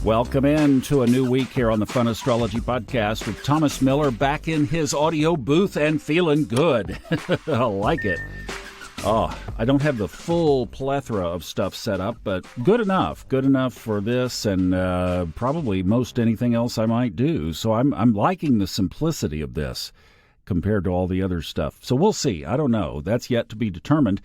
Welcome in to a new week here on the Fun Astrology Podcast with Thomas Miller back in his audio booth and feeling good. I like it. Oh, I don't have the full plethora of stuff set up, but good enough for this and probably most anything else I might do. So I'm liking the simplicity of this compared to all the other stuff. So we'll see. I don't know. That's yet to be determined.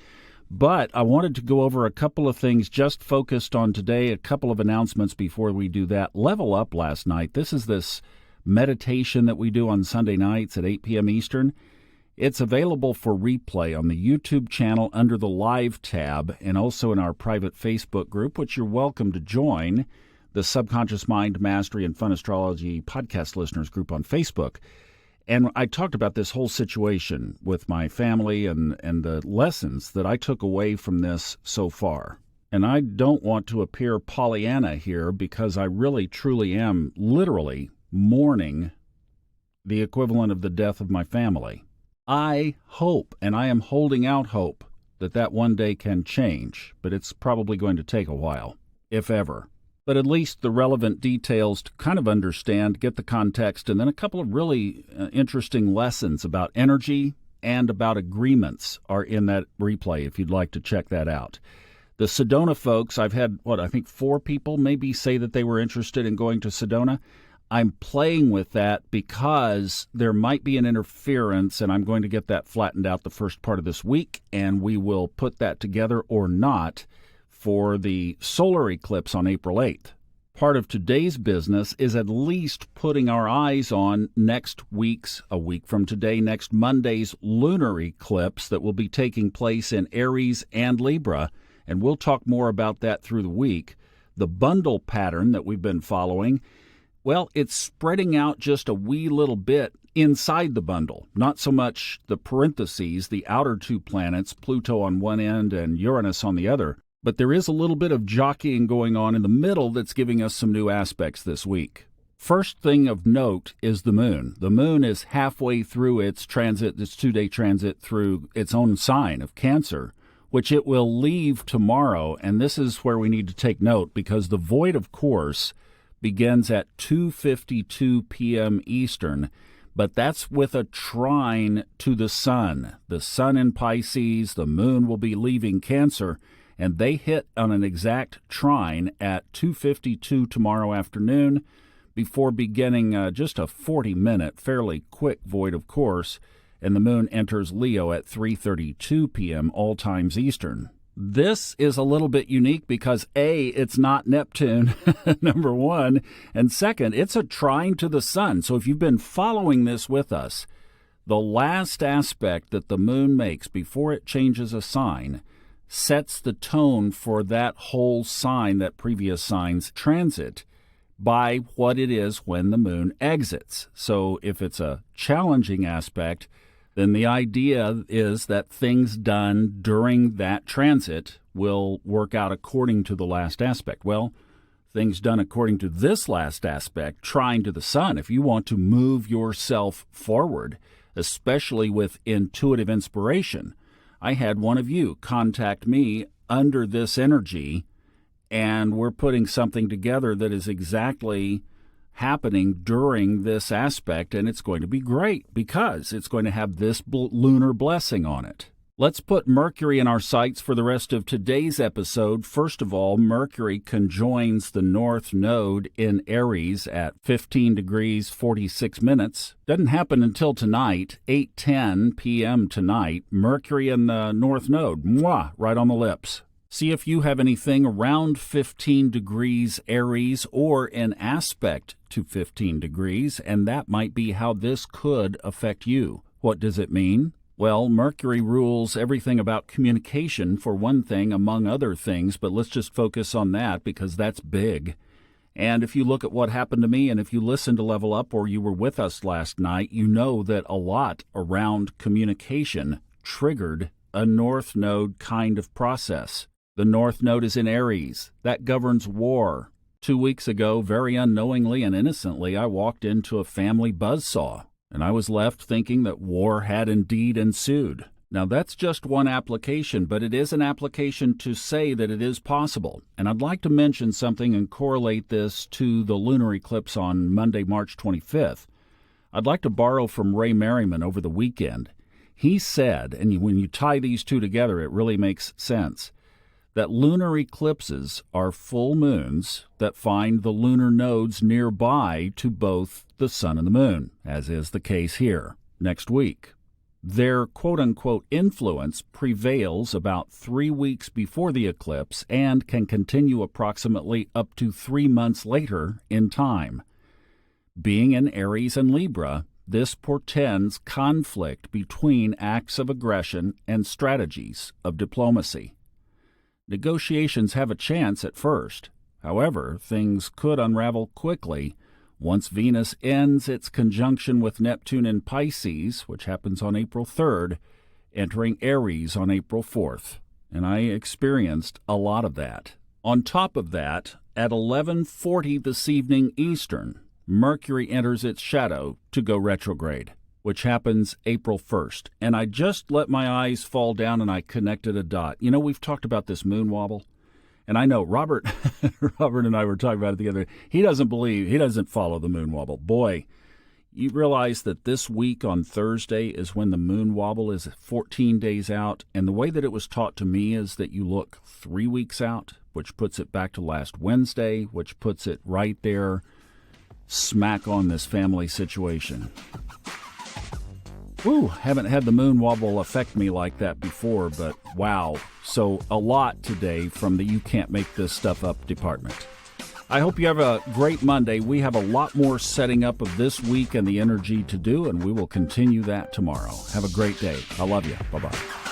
But I wanted to go over a couple of things just focused on today, a couple of announcements before we do that. Level Up last night. This is this meditation that we do on Sunday nights at 8 p.m. Eastern. It's available for replay on the YouTube channel under the Live tab and also in our private Facebook group, which you're welcome to join, the Subconscious Mind Mastery and Fun Astrology Podcast Listeners group on Facebook. And I talked about this whole situation with my family and the lessons that I took away from this so far. And I don't want to appear Pollyanna here because I really, truly am literally mourning the equivalent of the death of my family. I hope, and I am holding out hope, that one day can change, but it's probably going to take a while, if ever. But at least the relevant details to kind of understand, get the context, and then a couple of really interesting lessons about energy and about agreements are in that replay if you'd like to check that out. The Sedona folks, I've had, I think 4 people maybe say that they were interested in going to Sedona. I'm playing with that because there might be an interference, and I'm going to get that flattened out the first part of this week, and we will put that together or not for the solar eclipse on April 8th. Part of today's business is at least putting our eyes on next week's, a week from today, next Monday's lunar eclipse that will be taking place in Aries and Libra, and we'll talk more about that through the week. The bundle pattern that we've been following, well, it's spreading out just a wee little bit inside the bundle, not so much the parentheses, the outer 2 planets, Pluto on one end and Uranus on the other. But there is a little bit of jockeying going on in the middle that's giving us some new aspects this week. First thing of note is the moon. The moon is halfway through its transit, this 2-day transit through its own sign of Cancer, which it will leave tomorrow. And this is where we need to take note because the void, of course, begins at 2:52 p.m. Eastern, but that's with a trine to the sun. The sun in Pisces, the moon will be leaving Cancer, and they hit on an exact trine at 2:52 tomorrow afternoon before beginning just a 40-minute, fairly quick void, of course, and the moon enters Leo at 3:32 p.m. all times Eastern. This is a little bit unique because, A, it's not Neptune, number one, and second, it's a trine to the sun. So if you've been following this with us, the last aspect that the moon makes before it changes a sign sets the tone for that whole sign, that previous sign's transit, by what it is when the moon exits. So if it's a challenging aspect, then the idea is that things done during that transit will work out according to the last aspect. Well, things done according to this last aspect, trine to the sun, if you want to move yourself forward, especially with intuitive inspiration. I had one of you contact me under this energy, and we're putting something together that is exactly happening during this aspect, and it's going to be great because it's going to have this lunar blessing on it. Let's put Mercury in our sights for the rest of today's episode. First of all, Mercury conjoins the North Node in Aries at 15 degrees 46 minutes. Doesn't happen until tonight, 8:10 p.m. tonight. Mercury in the North Node, mwah, right on the lips. See if you have anything around 15 degrees Aries or in aspect to 15 degrees, and that might be how this could affect you. What does it mean? Well, Mercury rules everything about communication, for one thing, among other things, but let's just focus on that because that's big. And if you look at what happened to me, and if you listened to Level Up or you were with us last night, you know that a lot around communication triggered a North Node kind of process. The North Node is in Aries. That governs war. 2 weeks ago, very unknowingly and innocently, I walked into a family buzzsaw, and I was left thinking that war had indeed ensued. Now, that's just one application, but it is an application to say that it is possible. And I'd like to mention something and correlate this to the lunar eclipse on Monday, March 25th. I'd like to borrow from Ray Merriman over the weekend. He said, and when you tie these two together, it really makes sense, that lunar eclipses are full moons that find the lunar nodes nearby to both the sun and the moon, as is the case here next week. Their quote-unquote influence prevails about 3 weeks before the eclipse and can continue approximately up to 3 months later in time. Being in Aries and Libra, this portends conflict between acts of aggression and strategies of diplomacy. Negotiations have a chance at first. However, things could unravel quickly once Venus ends its conjunction with Neptune in Pisces, which happens on April 3rd, entering Aries on April 4th. And I experienced a lot of that. On top of that, at 11:40 this evening Eastern, Mercury enters its shadow to go retrograde, which happens April 1st. And I just let my eyes fall down and I connected a dot. You know, we've talked about this moon wobble. And I know Robert and I were talking about it together. He doesn't follow the moon wobble. Boy, you realize that this week on Thursday is when the moon wobble is 14 days out. And the way that it was taught to me is that you look 3 weeks out, which puts it back to last Wednesday, which puts it right there, smack on this family situation. Whew, haven't had the moon wobble affect me like that before, but wow. So a lot today from the You Can't Make This Stuff Up department. I hope you have a great Monday. We have a lot more setting up of this week and the energy to do, and we will continue that tomorrow. Have a great day. I love you. Bye-bye.